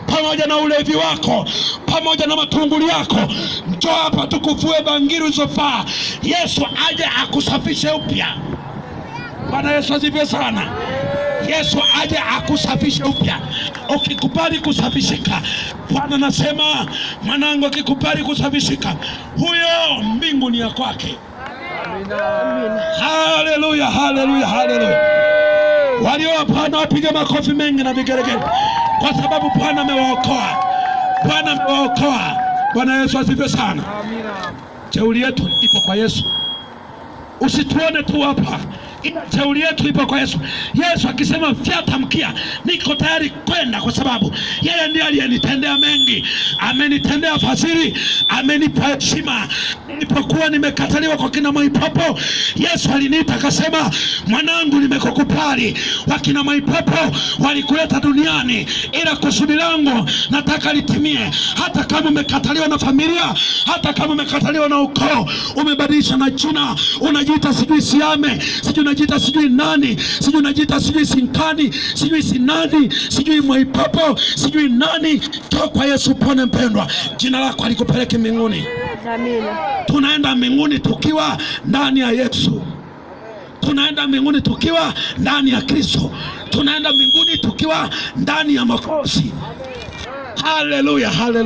pamoja na ulevi wako, pamoja na matunguli yako, njoo hapa tukuvue bangili uzofaa. Yesu aje akusafishe upya. Bwana Yesu asifiwe sana. Yesu aje akusafishe upya. Ukikubali kusafishika, Bwana nasema, mwanangu, ukikubali kusafishika, huyo mbingu ni ya kwake. Amina. Haleluya, haleluya, haleluya. Walio Bwana wapige makofi mengi na vigelegele, kwa sababu Bwana amewaokoa. Bwana amewaokoa. Bwana Yesu asifiwe sana. Amina. Jeuri yetu ipo kwa Yesu. Usituone tu hapa, ila jeuri yetu ipo kwa Yesu. Yesu akisema fyata mkia, niko tayari kwenda, kwa sababu yeye ndiye aliyenitendea mengi. Amenitendea fadhili, amenipa heshima. Nilipokuwa nimekataliwa kwa kina Mwaipopo, Yesu aliniita akasema, mwanangu, nimekukubali. Wakina Mwaipopo walikuleta duniani, ila kusudi langu nataka litimie. Hata kama umekataliwa na familia, hata kama umekataliwa na ukoo, umebadilisha na jina, unajiita sijui Siame, sijui unajiita sijui nani, sijui unajiita sijui Sinkani, sijui Sinani, sijui Mwaipopo, sijui nani, toka kwa Yesu pone mpendwa. Jina lako alikupeleke mbinguni. Amina. Tunaenda mbinguni tukiwa ndani ya Yesu. Tunaenda mbinguni tukiwa ndani ya Kristo. Tunaenda mbinguni tukiwa ndani ya Mwokozi. Haleluya, haleluya.